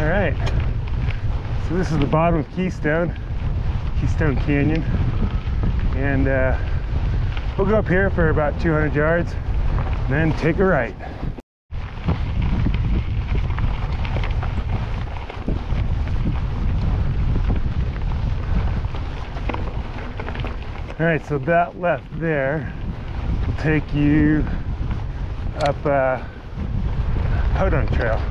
All right, so this is the bottom of Keystone Canyon, and we'll go up here for about 200 yards, and then take a right. All right, so that left there will take you up Podunk Trail.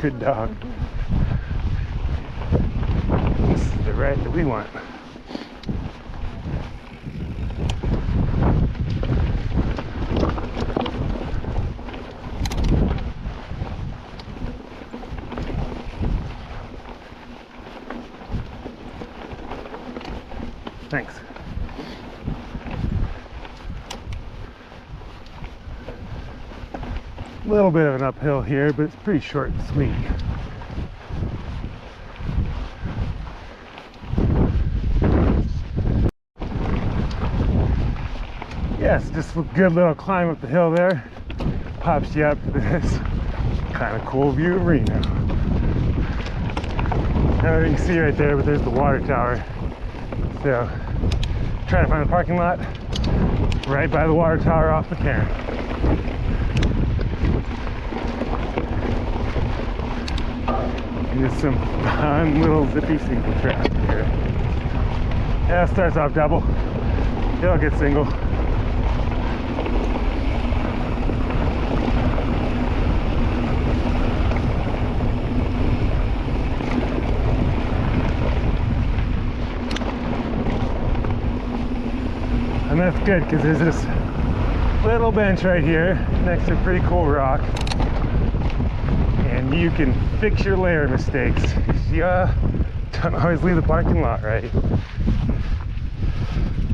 Good dog. This is the right that we want. Thanks. A little bit of an uphill here, but it's pretty short and sweet. Yes, just a good little climb up the hill there. Pops you up to this kind of cool view of Reno. Now you can see right there, but there's the water tower. So, trying to find a parking lot right by the water tower off the cairn. And just some fun little zippy single track here. Yeah, it starts off double. It'll get single. And that's good because there's this little bench right here next to a pretty cool rock, and you can fix your layer mistakes. You don't always leave the parking lot right.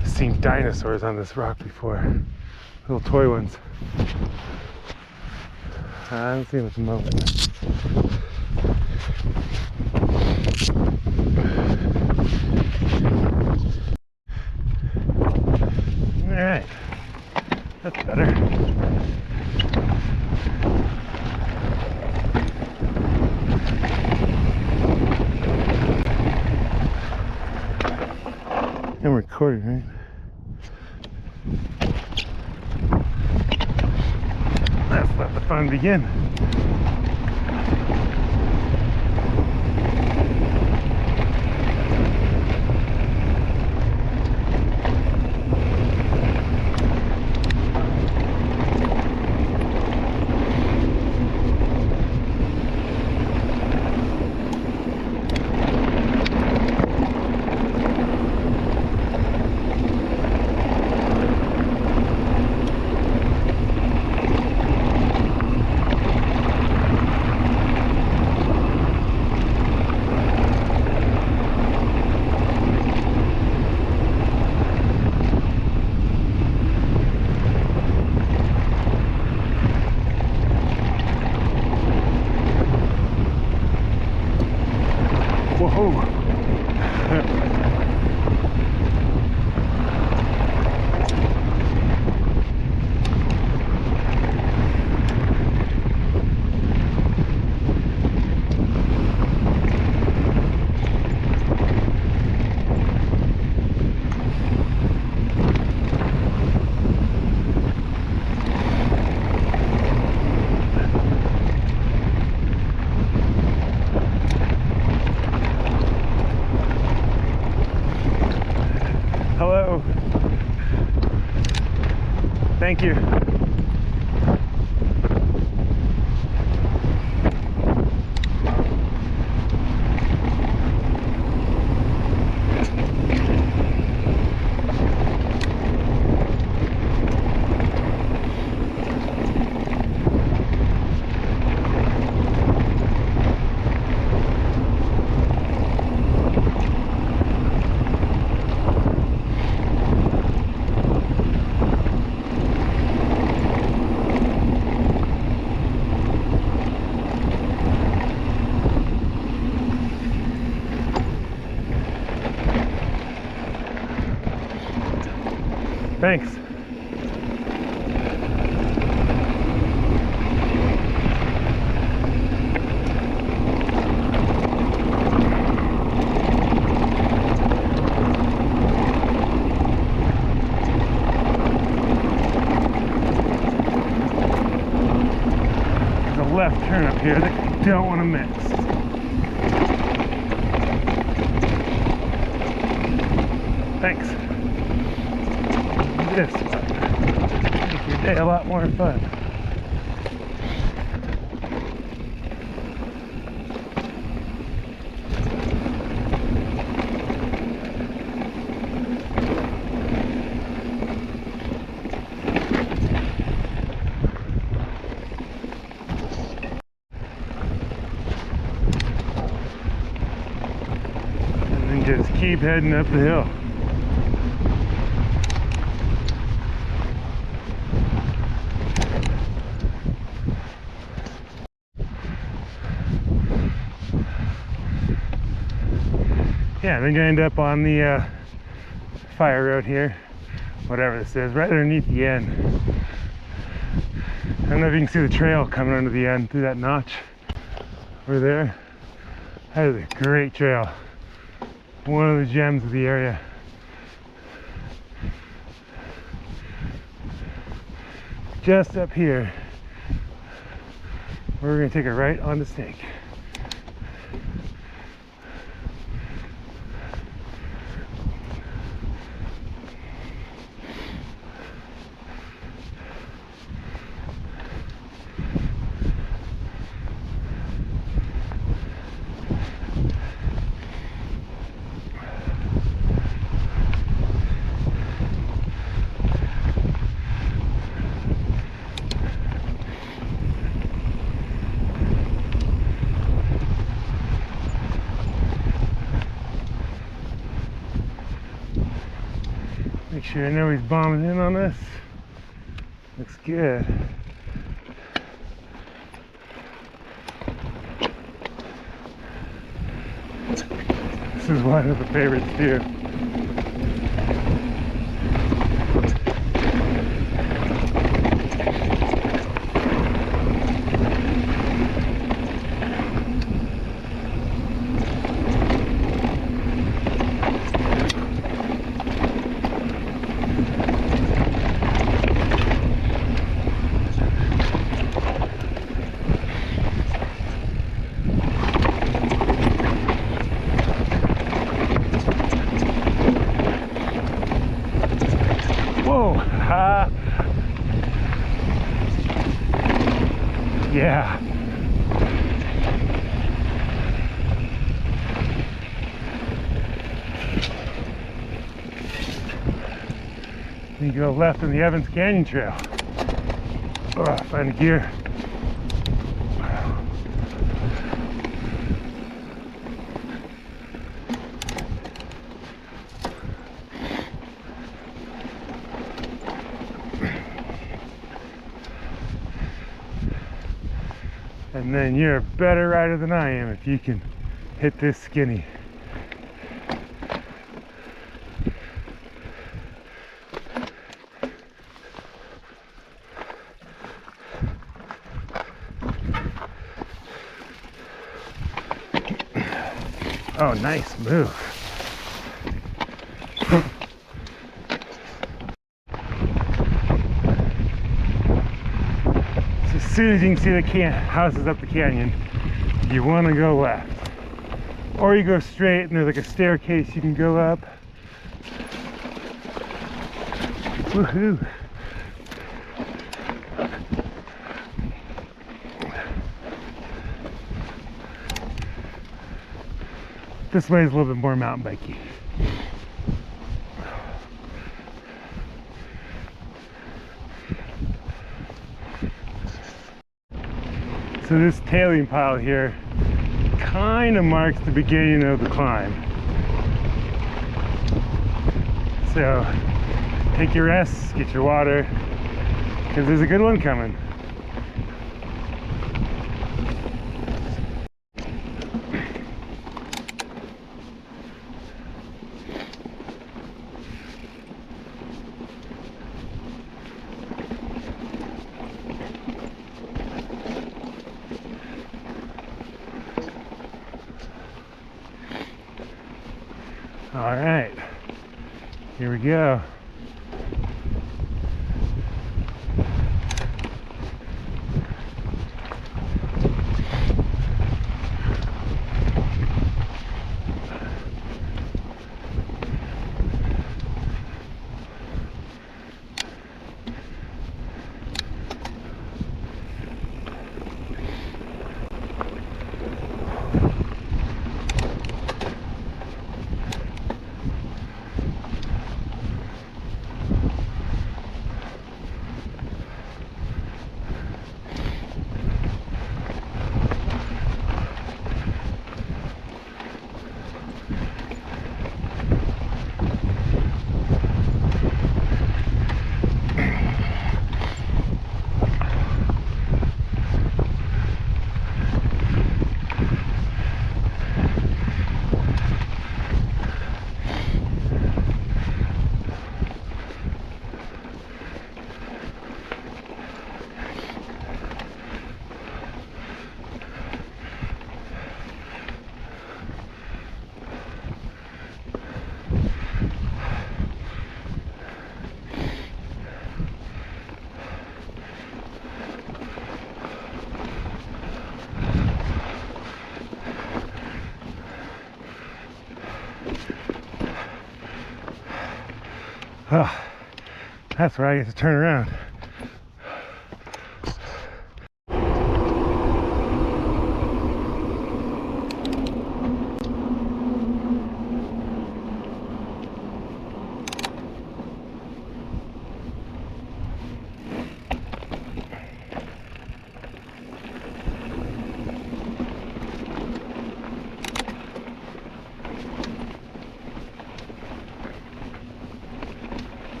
I've seen dinosaurs on this rock before, little toy ones. I haven't seen them at the moment. Alright, that's better. I'm recording, right? Let's let the fun begin. Thanks. There's a left turn up here that you don't want to miss. Thanks. This will make your day a lot more fun. And then just keep heading up the hill. Yeah, then you end up on the fire road here, whatever this is, right underneath the end. I don't know if you can see the trail coming under the end through that notch over there. That is a great trail. One of the gems of the area. Just up here, we're going to take a right onto Snake. Make sure nobody's bombing in on us. Looks good. This is one of the favorites too. Yeah. You go left on the Evans Canyon Trail. Oh, find the gear. And then you're a better rider than I am if you can hit this skinny. Oh, nice move. So as soon as you can see the houses up the canyon, you want to go left. Or you go straight and there's like a staircase you can go up. Woohoo! This way is a little bit more mountain bikey. So this tailing pile here kind of marks the beginning of the climb. So take your rest, get your water, because there's a good one coming. All right, here we go. Oh, that's where I get to turn around.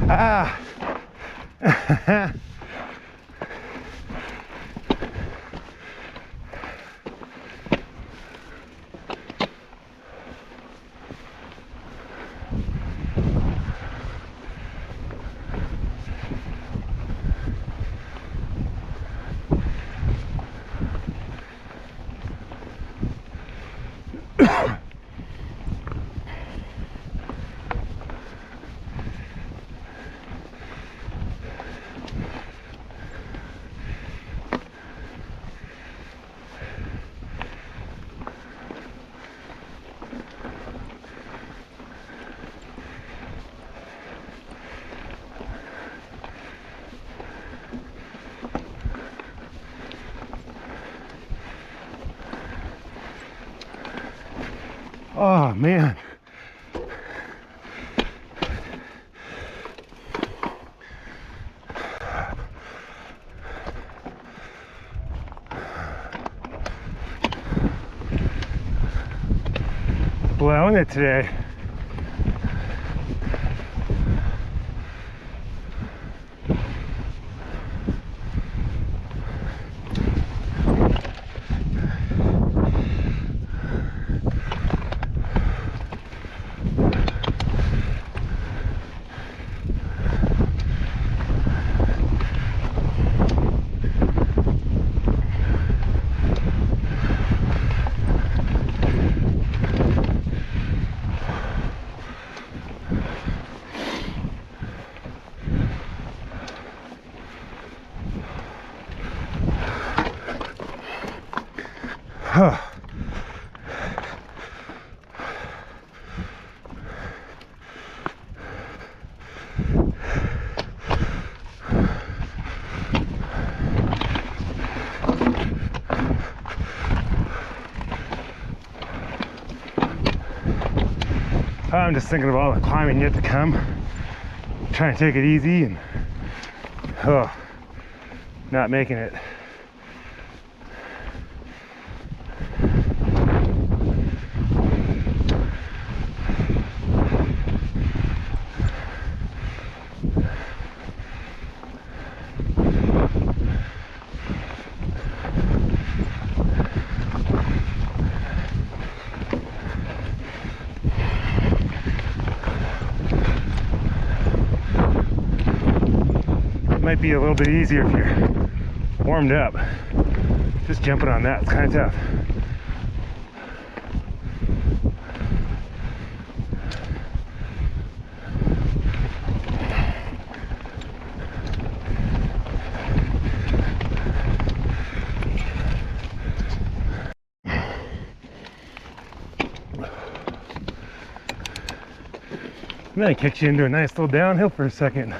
Ah! Oh man. Blowing it today. I'm just thinking of all the climbing yet to come. Trying to take it easy and not making it. Might be a little bit easier if you're warmed up. Just jumping on that, it's kind of tough. And then it kicks you into a nice little downhill for a second.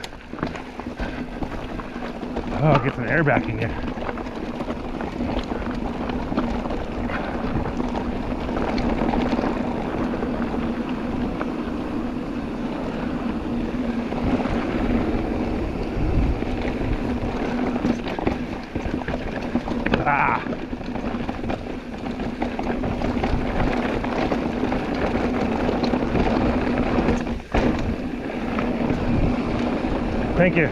Oh, get some air back in you. Ah. Thank you.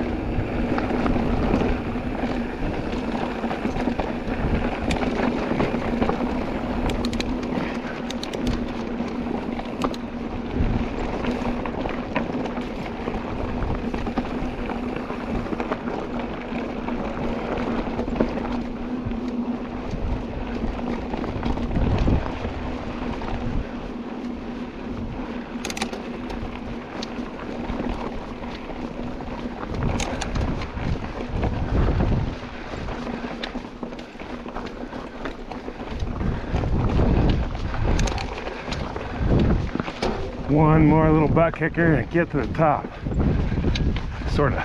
One more little butt kicker and get to the top. Sort of.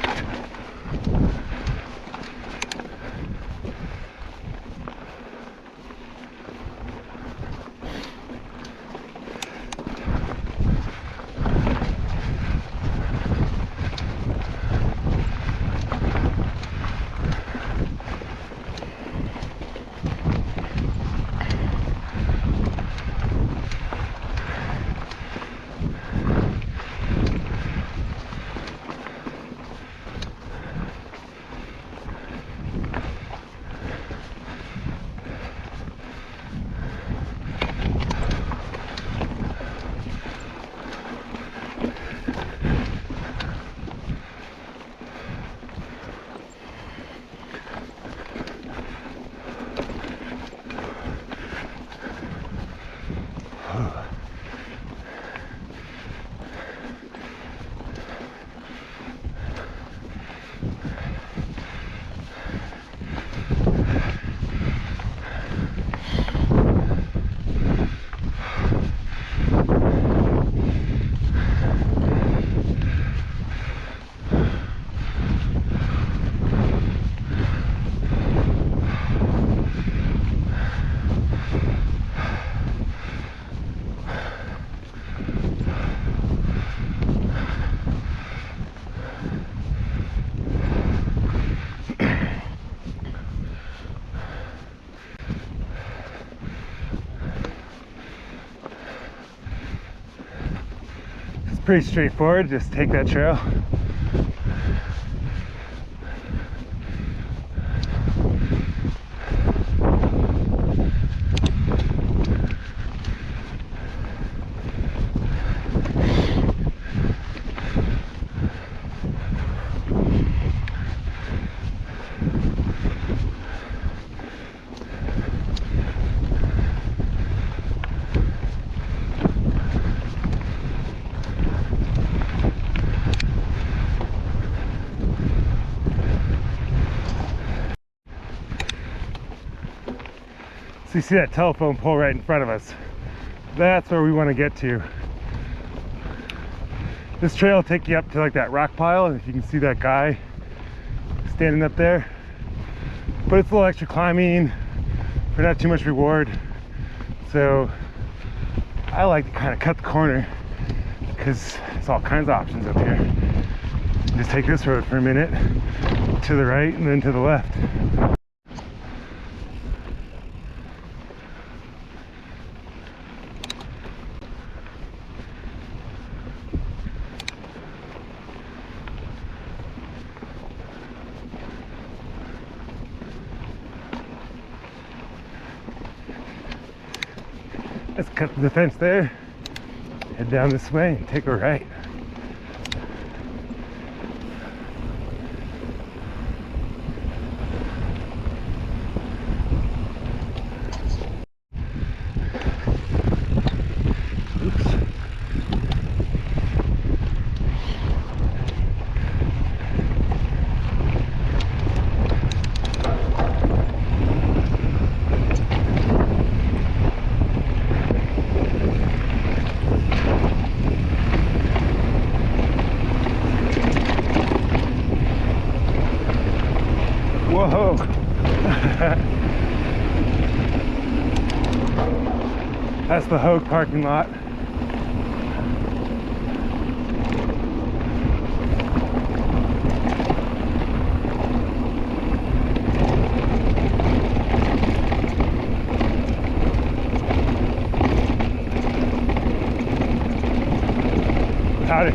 Pretty straightforward, just take that trail. you see that telephone pole right in front of us? That's where we want to get to. This trail will take you up to like that rock pile, and if you can see that guy standing up there. But it's a little extra climbing for not too much reward. So I like to kind of cut the corner because there's all kinds of options up here. Just take this road for a minute, to the right and then to the left. Let's cut the fence there, head down this way and take a right. Whoa! That's the Hogue parking lot. Howdy.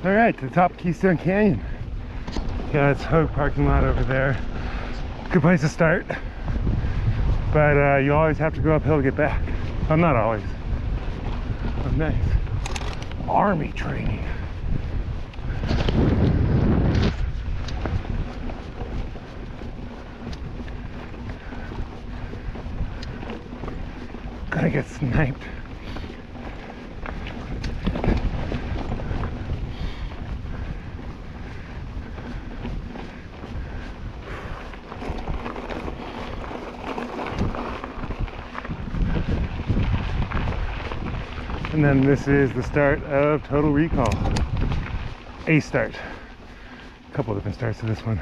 All right, to the top of Keystone Canyon. Yeah, it's Hogue parking lot over there. Good place to start. But you always have to go uphill to get back. Well, not always. Oh, nice. Army training. Gonna get sniped. And then this is the start of Total Recall. A start. A couple different starts to this one.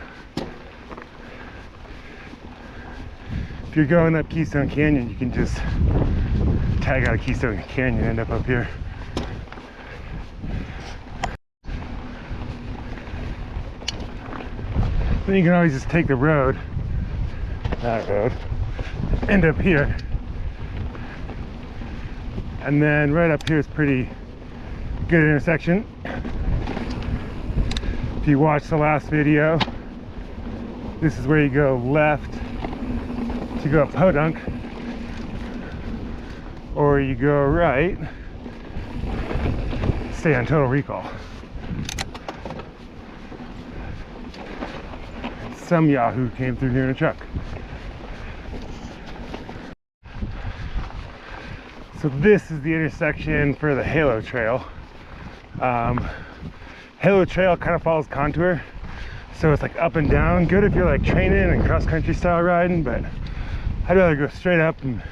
If you're going up Keystone Canyon, you can just tag out of Keystone Canyon and end up here. Then you can always just take the road, that road, end up here. And then right up here is pretty good intersection. If you watched the last video, this is where you go left to go up Podunk, or you go right, stay on Total Recall. Some Yahoo came through here in a truck. So this is the intersection for the Halo Trail. Halo Trail kind of follows contour, so it's like up and down. Good if you're like training and cross-country style riding, but I'd rather go straight up and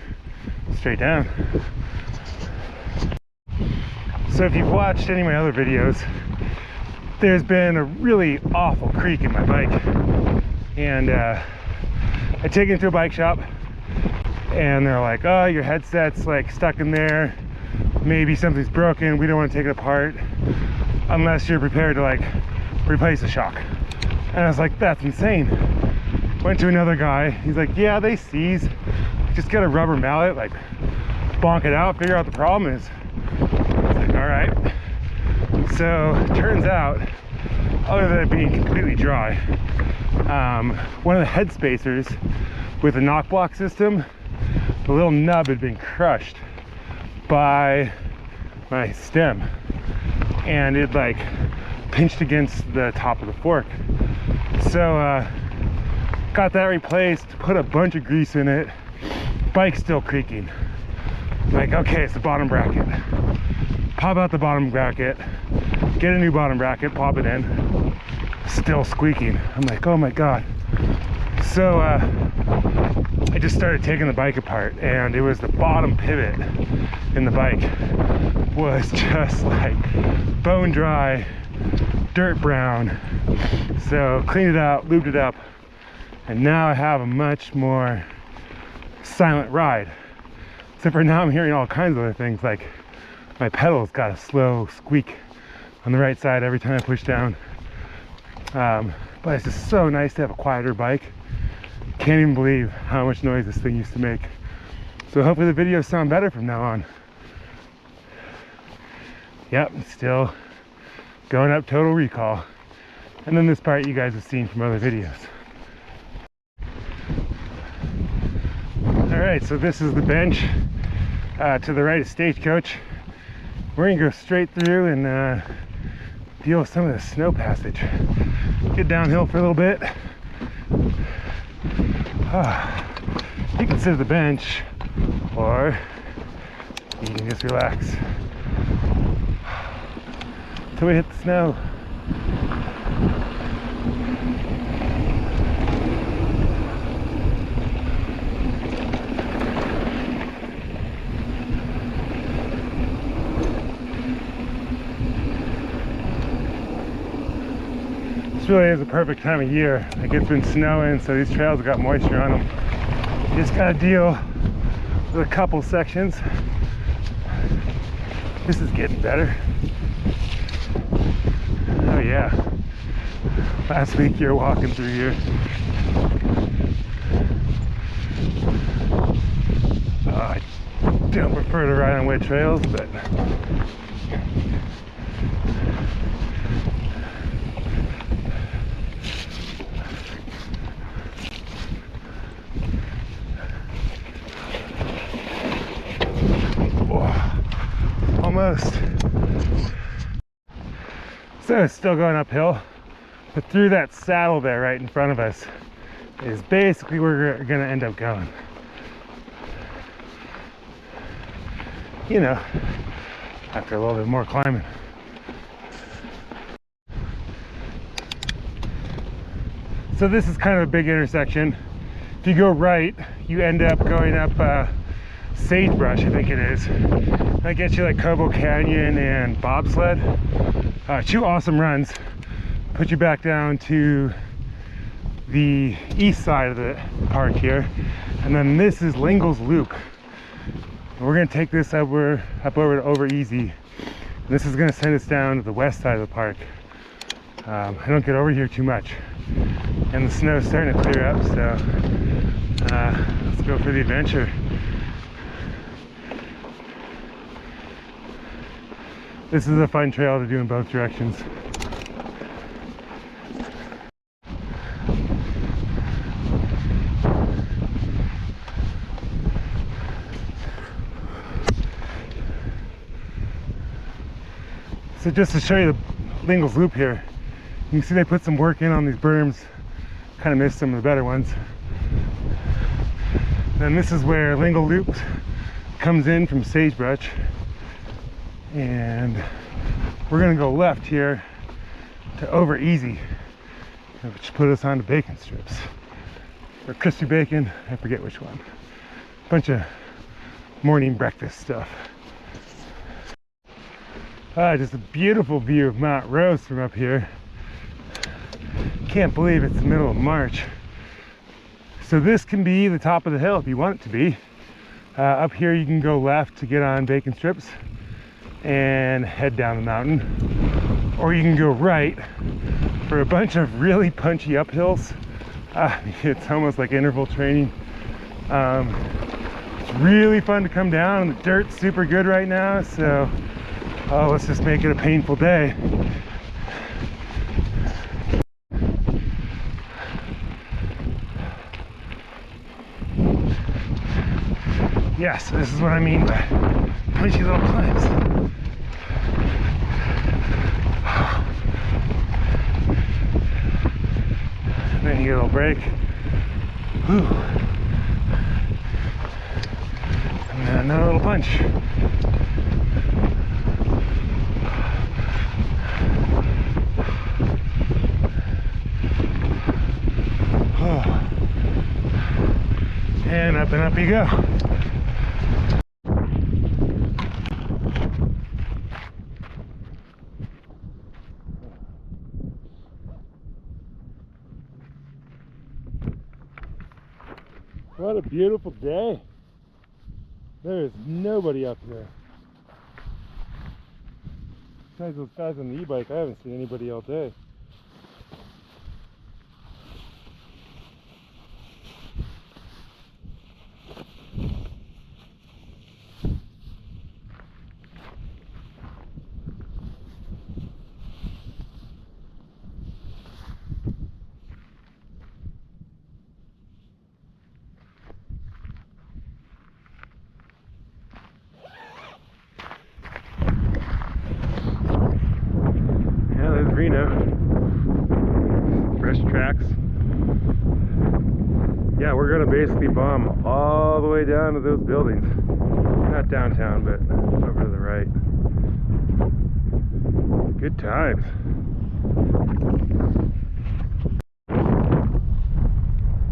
straight down. So if you've watched any of my other videos, there's been a really awful creak in my bike, and I take it to a bike shop and they're like, oh, your headset's like stuck in there, maybe something's broken, we don't want to take it apart unless you're prepared to like replace the shock. And I was like, that's insane. Went to another guy, he's like, yeah, they seize, just get a rubber mallet, like bonk it out, figure out the problem is. I was like, all right. So it turns out, other than it being completely dry, one of the head spacers with the knock block system, the little nub had been crushed by my stem, and it like pinched against the top of the fork. So got that replaced, put a bunch of grease in it, bike's still creaking. I'm like, okay, it's the bottom bracket. Pop out the bottom bracket, get a new bottom bracket, pop it in, still squeaking. I'm like, oh my God. So I just started taking the bike apart, and it was the bottom pivot in the bike was just like bone dry, dirt brown. So cleaned it out, lubed it up, and now I have a much more silent ride. Except for now I'm hearing all kinds of other things, like my pedals got a slow squeak on the right side every time I push down. But it's just so nice to have a quieter bike. Can't even believe how much noise this thing used to make. So hopefully the videos sound better from now on. Yep, still going up total recall. And then this part you guys have seen from other videos. All right, so this is the bench. To the right is Stagecoach. We're gonna go straight through and deal with some of the snow passage. Get downhill for a little bit. You can sit at the bench, or you can just relax till we hit the snow. This really is a perfect time of year. Like, it's been snowing, so these trails have got moisture on them. You just gotta deal with a couple sections. This is getting better. Oh yeah. Last week you were walking through here. I don't prefer to ride on wet trails, but almost. So it's still going uphill, but through that saddle there right in front of us is basically where we're gonna end up going. You know, after a little bit more climbing. So this is kind of a big intersection. If you go right, you end up going up Sagebrush, I think it is. That gets you like Cobo Canyon and bobsled. Two awesome runs. Put you back down to the east side of the park here. And then this is Lingle's Loop. And we're gonna take this up over to Over Easy. And this is gonna send us down to the west side of the park. I don't get over here too much. And the snow's starting to clear up, so let's go for the adventure. This is a fun trail to do in both directions. So just to show you the Lingle's Loop here, you can see they put some work in on these berms. Kind of missed some of the better ones. Then this is where Lingle Loop comes in from Sagebrush. And we're gonna go left here to Over Easy, which put us onto bacon strips or crispy bacon, I forget which one. Bunch of morning breakfast stuff. Just a beautiful view of Mount Rose from up here. Can't believe it's the middle of March. So this can be the top of the hill if you want it to be. Up here you can go left to get on bacon strips and head down the mountain, or you can go right for a bunch of really punchy uphills. It's almost like interval training. It's really fun to come down, and the dirt's super good right now, so let's just make it a painful day. Yes, this is what I mean by punchy little climbs. Then you get a little break. Whew. Another little punch. And up you go. What a beautiful day. There is nobody up here. Besides those guys on the e-bike, I haven't seen anybody all day. Reno, fresh tracks. Yeah, we're gonna basically bomb all the way down to those buildings. Not downtown, but over to the right. Good times. I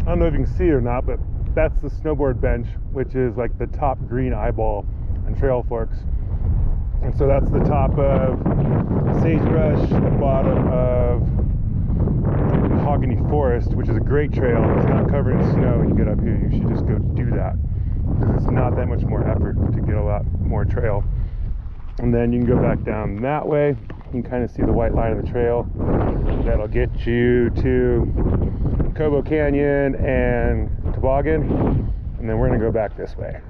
don't know if you can see it or not, but that's the snowboard bench, which is like the top green eyeball on Trail Forks. And so that's the top of Sagebrush, the bottom of Mahogany Forest, which is a great trail. If it's not covered in snow and you get up here, you should just go do that, because it's not that much more effort to get a lot more trail. And then you can go back down that way. You can kind of see the white line of the trail. That'll get you to Cobo Canyon and Toboggan. And then we're going to go back this way.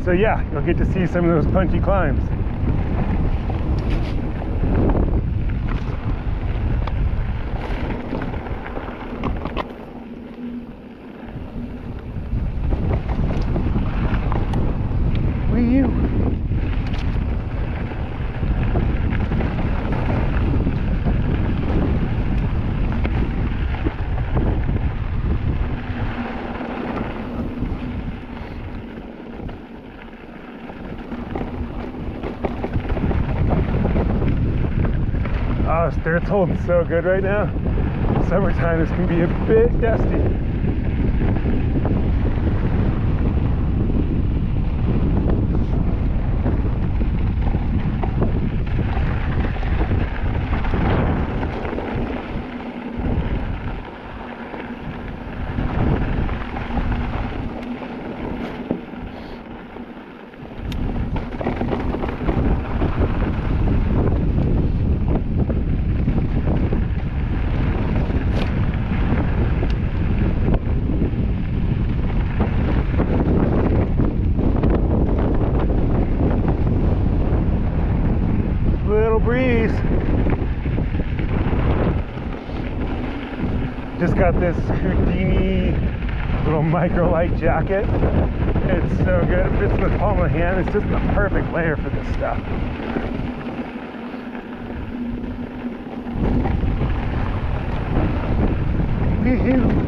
So yeah, you'll get to see some of those punchy climbs. Oh, Stirt's holding so good right now. Summertime, this can be a bit dusty. Breeze. Just got this Houdini little micro light jacket. It's so good. It fits in the palm of the hand. It's just the perfect layer for this stuff. Wee-hoo.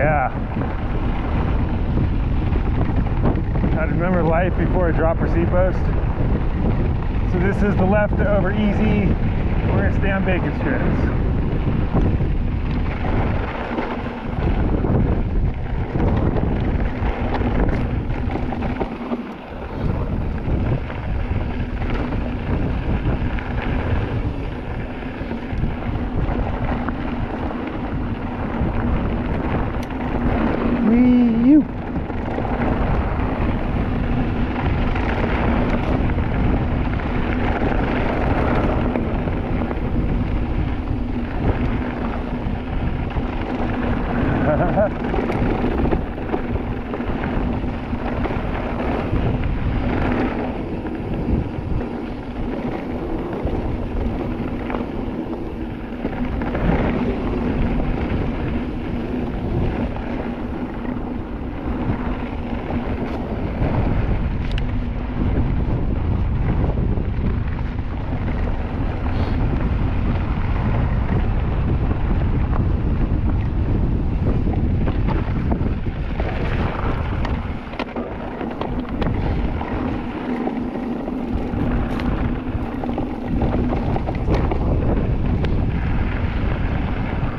Yeah. I remember life before a dropper seat post. So this is the leftover easy. We're gonna stay on bacon strips.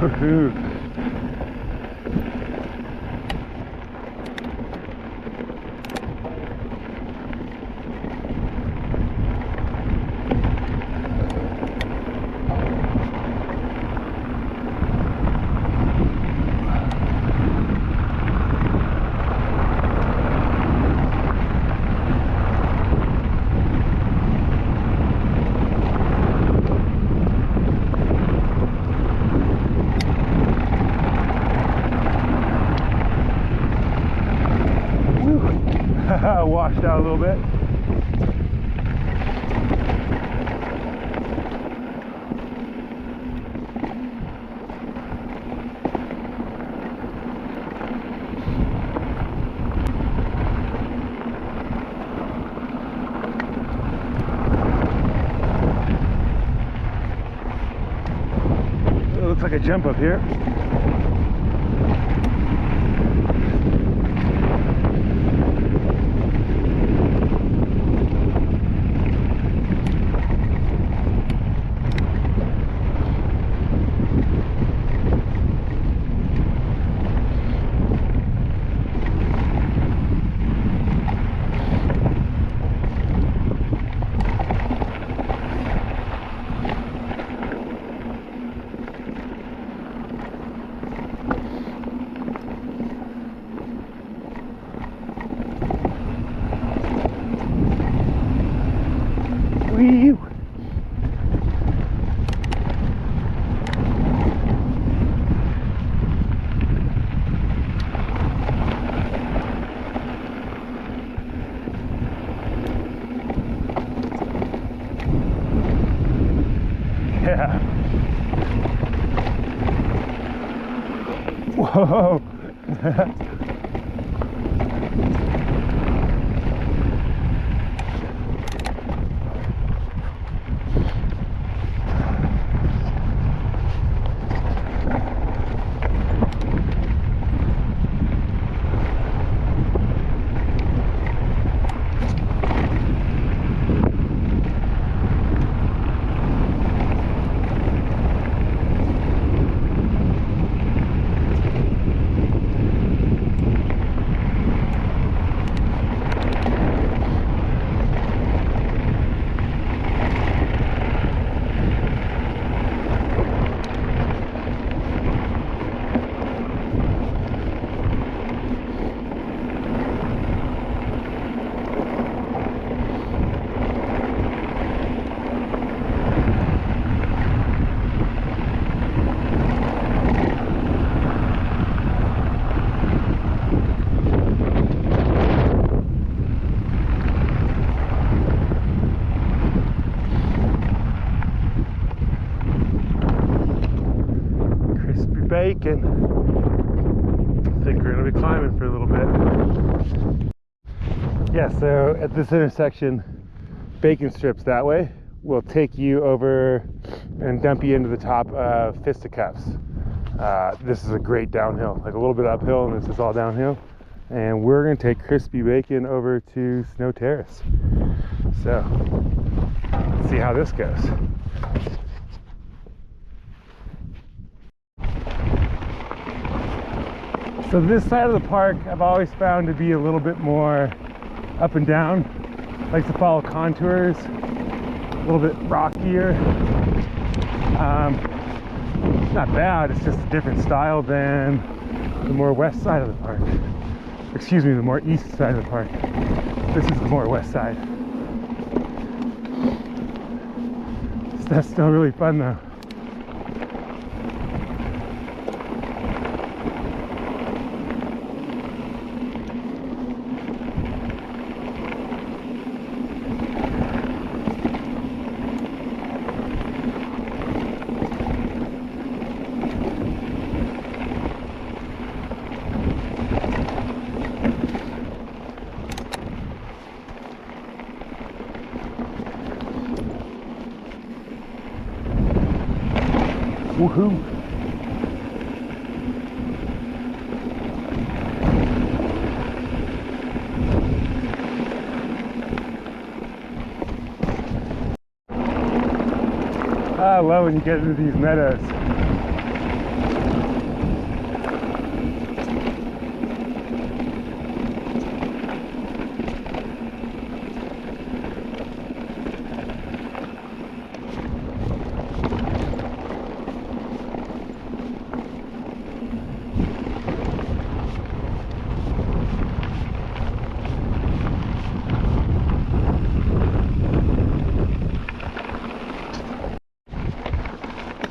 Woohoo. Washed out a little bit. It looks like a jump up here. Whee! Yeah. Whoa. Bacon. I think we're going to be climbing for a little bit. Yeah, so at this intersection, bacon strips that way will take you over and dump you into the top of fisticuffs. This is a great downhill, like a little bit uphill, and this is all downhill. And we're gonna take Crispy Bacon over to Snow Terrace. So let's see how this goes. So this side of the park I've always found to be a little bit more up and down. Likes to follow contours, a little bit rockier. Not bad, it's just a different style than the more west side of the park. Excuse me, the more east side of the park. This is the more west side. That's still really fun though. Woohoo! I love when you get into these meadows.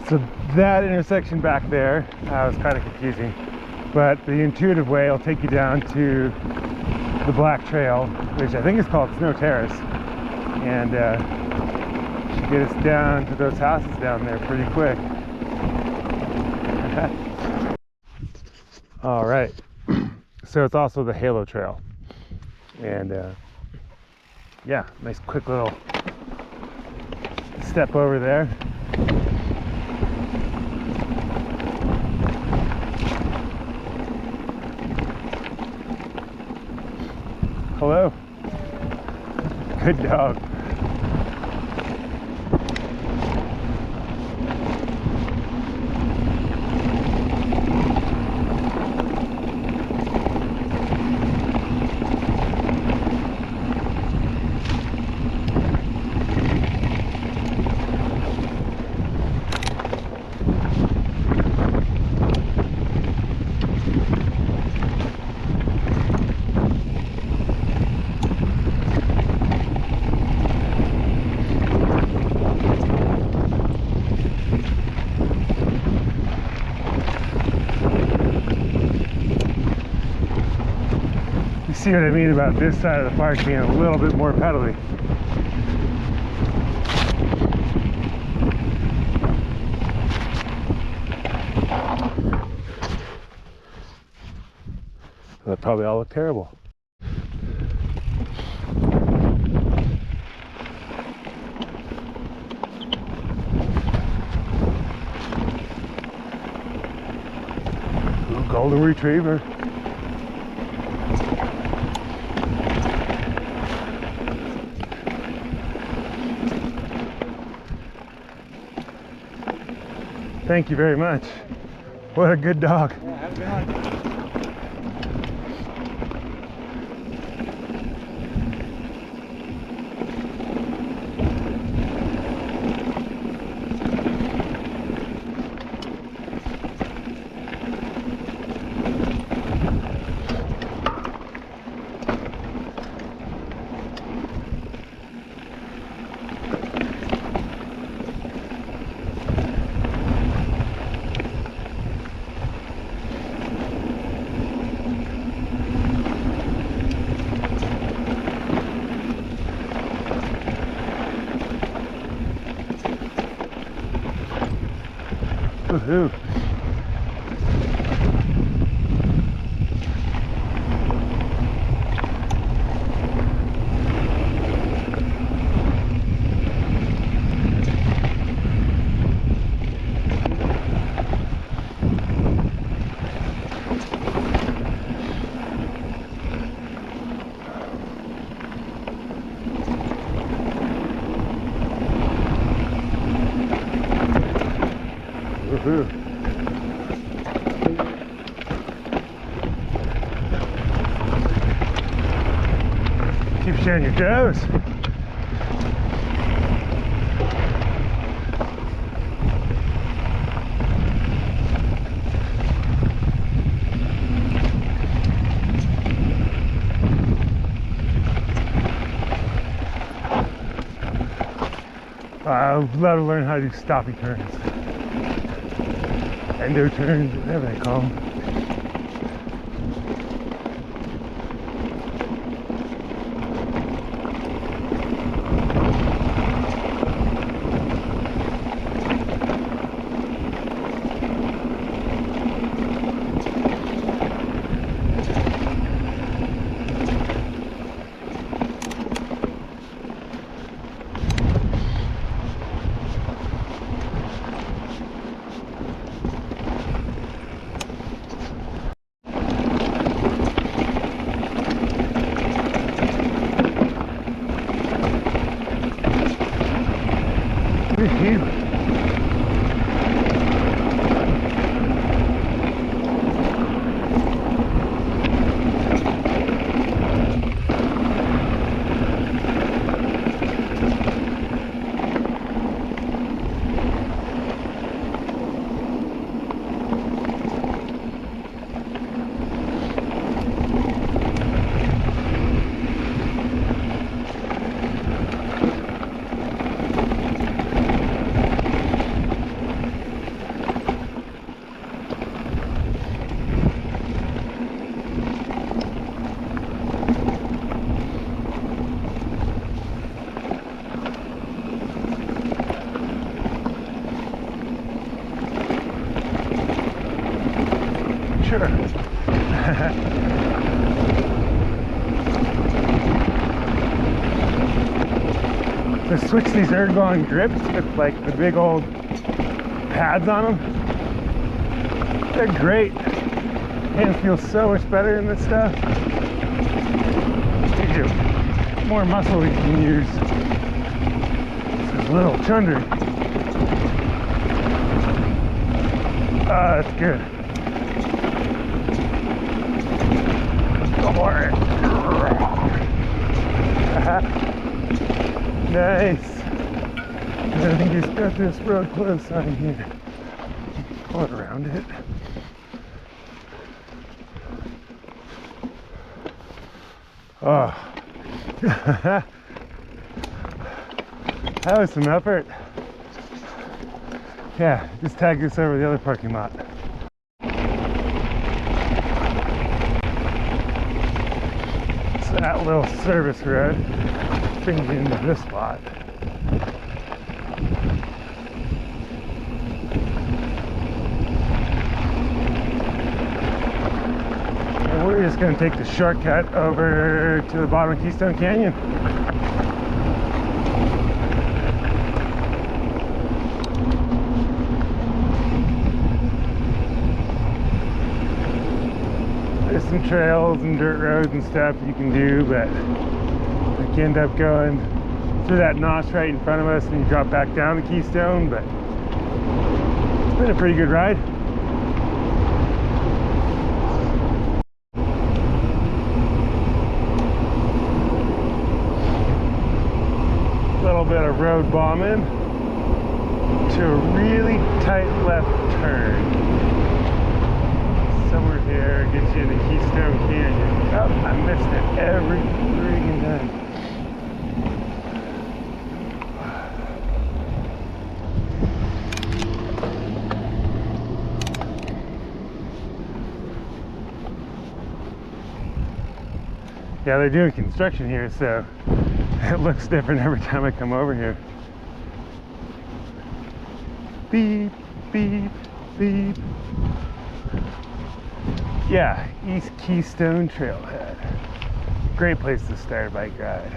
So that intersection back there was kind of confusing, but the intuitive way will take you down to the Black Trail, which I think is called Snow Terrace, and should get us down to those houses down there pretty quick. All right, so it's also the Halo Trail, and yeah, nice quick little step over there. Hello. Good dog. See what I mean about this side of the park being a little bit more pedally. That probably all look terrible. Ooh, golden retriever. Thank you very much. What a good dog. Yeah, have a good hunt. Woohoo. Woohoo. Keep sharing your toes. I would love to learn how to do stoppy turns, endo turns, whatever they call them. Woohoo. Sure. To switch these ergon grips with like the big old pads on them, they're great. Hands feel so much better in this stuff. Gives you more muscle you can use. It's a little chunder. That's good. Go for it. Nice. I think he's got this road close sign here. Pull it around it. Oh. That was some effort. Yeah, just tag this over the other parking lot. So that little service road brings you into this spot. And we're just going to take the shortcut over to the bottom of Keystone Canyon. There's some trails and dirt roads and stuff you can do, but I can end up going through that notch right in front of us and you drop back down to Keystone, but it's been a pretty good ride. A little bit of road bombing to a really tight left turn. Somewhere here gets you into Keystone Canyon. Oh, I missed it every freaking time. Yeah, they're doing construction here, so it looks different every time I come over here. Beep, beep, beep. Yeah, East Keystone Trailhead. Great place to start a bike ride.